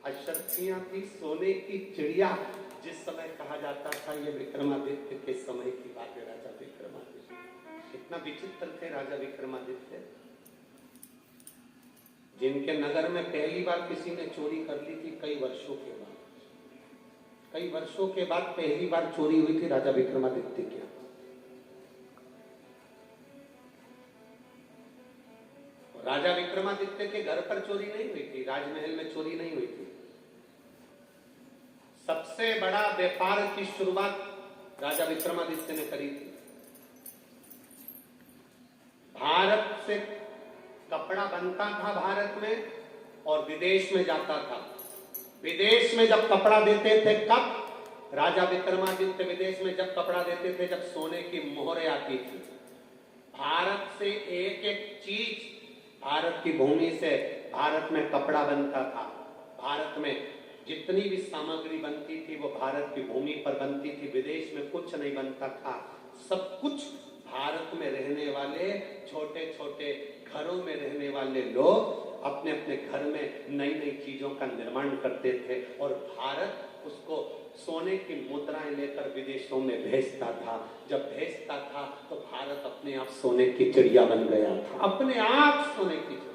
अशर्फियां थी, सोने की चिड़िया। जिस समय कहा जाता था ये विक्रमादित्य के समय की बात है, राजा विक्रमादित्य। कितना विचित्र थे राजा विक्रमादित्य, जिनके नगर में पहली बार किसी ने चोरी कर ली थी कई वर्षों के बाद। कई वर्षों के बाद पहली बार चोरी हुई थी राजा विक्रमादित्य के। राजा विक्रमादित्य के घर पर चोरी नहीं हुई थी, राजमहल में चोरी नहीं हुई थी। सबसे बड़ा व्यापार की शुरुआत राजा विक्रमादित्य ने करी थी। भारत से कपड़ा बनता था भारत में और विदेश में जाता था। विदेश में जब कपड़ा देते थे, कब? राजा विक्रमादित्य विदेश में जब कपड़ा देते थे जब सोने की मोहरें आती थी। भारत से एक एक चीज, भारत की भूमि से भारत में कपड़ा बनता था। भारत में जितनी भी सामग्री बनती थी वो भारत की भूमि पर बनती थी, विदेश में कुछ नहीं बनता था। सब कुछ भारत में रहने वाले छोटे छोटे घरों में रहने वाले लोग अपने अपने घर में नई नई चीजों का निर्माण करते थे और भारत उसको सोने की मुद्राएं लेकर विदेशों में भेजता था। जब भेजता था तो भारत अपने आप सोने की चिड़िया बन गया था, अपने आप सोने की चिड़िया।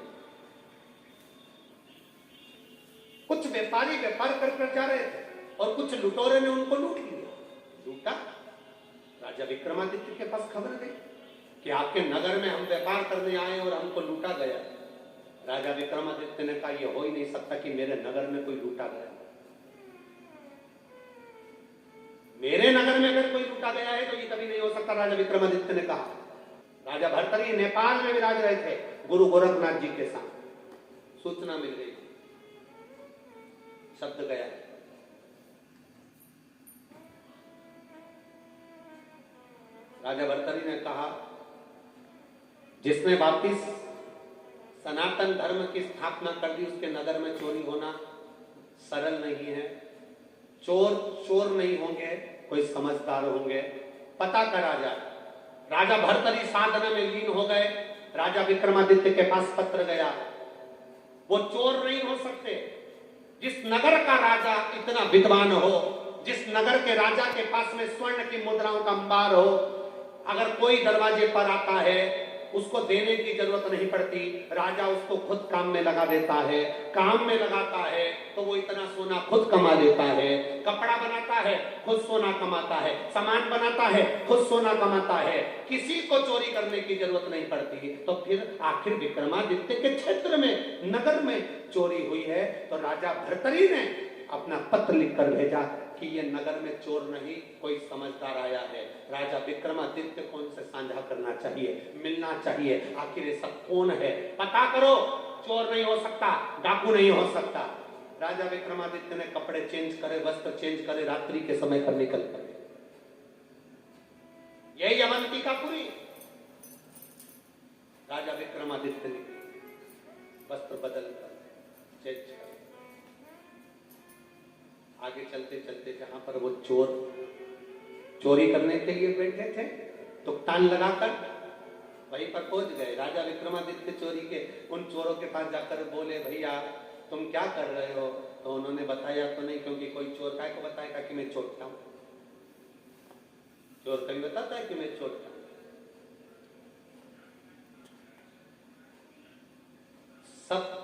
कुछ व्यापारी व्यापार कर जा रहे थे और कुछ लुटेरे ने उनको लूट लिया। लूटा, राजा विक्रमादित्य के पास खबर गई कि आपके नगर में हम व्यापार करने आए और हमको लूटा गया। राजा विक्रमादित्य ने कहा यह हो ही नहीं सकता कि मेरे नगर में कोई लूटा गया। मेरे नगर में अगर कोई लूटा गया है तो ये कभी नहीं हो सकता, राजा विक्रमादित्य ने कहा। राजा भर्तरी नेपाल में विराज रहे थे गुरु गोरखनाथ जी के साथ। सूचना मिल गई, शब्द गया। राजा भर्तरी ने कहा जिसने वापिस सनातन धर्म की स्थापना कर दी उसके नगर में चोरी होना सरल नहीं है। चोर चोर नहीं होंगे, कोई समझदार होंगे, पता करा जाए। राजा भर्तरी साधना में लीन हो गए। राजा विक्रमादित्य के पास पत्र गया, वो चोर नहीं हो सकते। जिस नगर का राजा इतना विद्वान हो, जिस नगर के राजा के पास में स्वर्ण की मुद्राओं का अंबार हो, अगर कोई दरवाजे पर आता है उसको देने की जरूरत नहीं पड़ती, राजा उसको खुद काम में लगा देता है। काम में लगाता है तो वो इतना सोना खुद कमा लेता है। कपड़ा बनाता है खुद सोना कमाता है, सामान बनाता है खुद सोना कमाता है, किसी को चोरी करने की जरूरत नहीं पड़ती। तो फिर आखिर विक्रमादित्य के क्षेत्र में, नगर में चोरी हुई है तो राजा भर्तरी ने अपना पत्र लिखकर भेजा कि ये नगर में चोर नहीं, कोई समझदार आया है। राजा विक्रमादित्य को उनसे साझा करना चाहिए, मिलना चाहिए। आखिर ये सब कौन है, पता करो। चोर नहीं हो सकता, डाकू नहीं हो सकता। राजा विक्रमादित्य ने कपड़े चेंज करे, वस्त्र चेंज करे, रात्रि के समय पर निकल पड़े। यही अवंतिकापुरी। राजा विक्रमादित्य ने वस्त्र बदल कर चेंज कर आगे चलते चलते जहां पर वो चोर चोरी करने के लिए बैठे थे, तुक्तान लगाकर वहीं पर पहुंच गए। राजा विक्रमादित्य चोरी के उन चोरों के पास जाकर बोले, भैया तुम क्या कर रहे हो? तो उन्होंने बताया तो नहीं, क्योंकि कोई चोर काय को बताएगा कि मैं चोरता हूं। चोर कभी बताता है कि मैं चोरता हूं? सब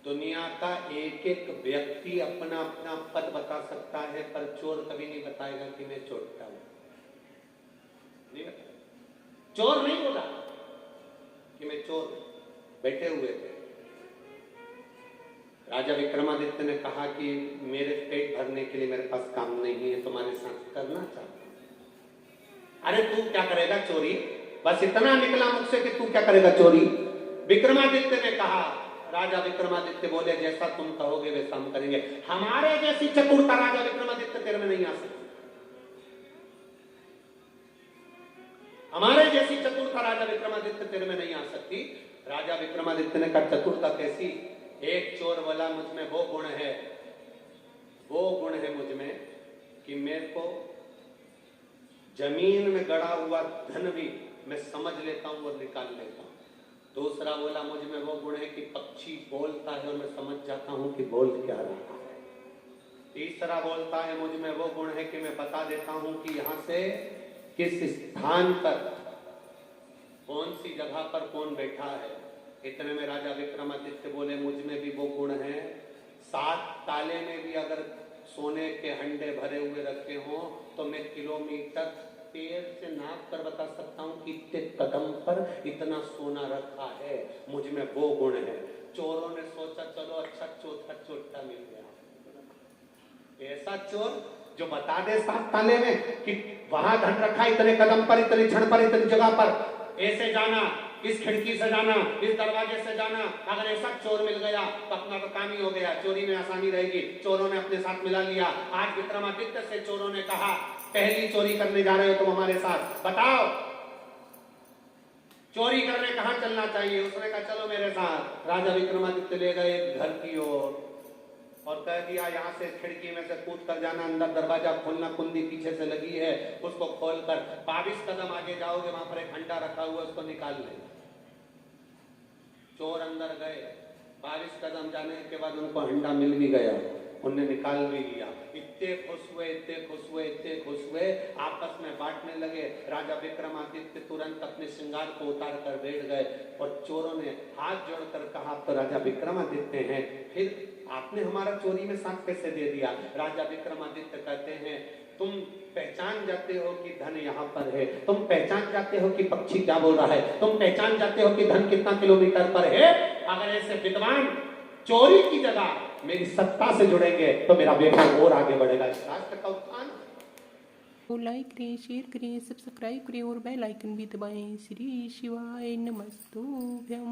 दुनिया का एक एक व्यक्ति अपना अपना पद बता सकता है, पर चोर कभी नहीं बताएगा कि मैं चोरता हूं। नहीं बताया, चोर नहीं बोला कि मैं चोर। बैठे हुए थे। राजा विक्रमादित्य ने कहा कि मेरे पेट भरने के लिए मेरे पास काम नहीं है, तुम्हारे साथ करना चाहता हूं। अरे तू क्या करेगा चोरी? बस इतना निकला मुख से कि तू क्या करेगा चोरी? विक्रमादित्य ने कहा, राजा विक्रमादित्य बोले जैसा तुम कहोगे वैसा हम करेंगे। हमारे जैसी चतुरता राजा विक्रमादित्य तेरे में नहीं आ सकती। हमारे जैसी चतुरता राजा विक्रमादित्य तेरे में नहीं आ सकती। राजा विक्रमादित्य ने कहा चतुरता कैसी? एक चोर बोला मुझ में वो गुण है मुझ में कि मेरे को जमीन में गड़ा हुआ धन भी मैं समझ लेता हूं और निकाल लेता हूं। दूसरा बोला मुझ में वो गुण है कि पक्षी बोलता है और मैं समझ जाता हूं कि बोल क्या रहा है। तीसरा बोलता है मुझ में वो गुण है कि मैं बता देता हूं कि यहां से किस स्थान पर कौन सी जगह पर कौन बैठा है। इतने में राजा विक्रमादित्य बोले मुझ में भी वो गुण है, 7 ताले में भी अगर सोने के हंडे भरे हुए रखे हों तो मैं किलोमीटर पैर से नाप कर बता सकता हूं कि इतने कदम पर इतना सोना रखा है। मुझ में वो गुण है। चोरों ने सोचा चलो अच्छा चौथा चोटा मिल गया। ऐसा चोर जो बता दे 7 ताले में कि वहां धन रखा इतने कदम पर, इतने क्षण पर, इतनी जगह पर, ऐसे जाना, इस खिड़की से जाना, इस दरवाजे से जाना। अगर ऐसा चोर मिल गया तो अपना तो काम ही हो गया, चोरी में आसानी रहेगी। चोरों ने अपने साथ मिला लिया। आज विक्रमादित्य से चोरों ने कहा पहली चोरी करने जा रहे हो तुम हमारे साथ, बताओ चोरी करने कहां चलना चाहिए। उसने कहा चलो मेरे साथ। राजा विक्रमादित्य ले गए घर की ओर और कह दिया यहाँ से खिड़की में से कूद कर जाना, अंदर दरवाजा खोलना, कुंडी पीछे से लगी है उसको खोलकर 22 कदम आगे जाओगे, वहां पर एक हंडा रखा हुआ उसको निकाल ले। चोर अंदर गए, 22 कदम जाने के बाद उनको हंडा मिल भी गया, उन्हें निकाल भी लिया। इतने खुश हुए, इतने खुश हुए, इतने खुश हुए, आपस में बांटने लगे। राजा विक्रमादित्य तुरंत अपने श्रृंगार को उतार कर बैठ गए और चोरों ने हाथ जोड़कर कहा तो राजा विक्रमादित्य हैं, फिर आपने हमारा चोरी में साथ कैसे दे दिया। राजा विक्रमादित्य कहते हैं तुम पहचान जाते हो कि धन यहाँ पर है, तुम पहचान जाते हो कि पक्षी क्या बोल रहा है, तुम पहचान जाते हो कि धन कितना किलोमीटर पर है। अगर ऐसे विद्वान चोरी की जगह मेरी सत्ता से जुड़ेंगे तो मेरा व्यापार और आगे बढ़ेगा। राष्ट्र का उत्थान। तो लाइक करें, शेयर करें, सब्सक्राइब करें और बेल आइकन भी दबाएं। श्री शिवाय नमस्तुभ्यं।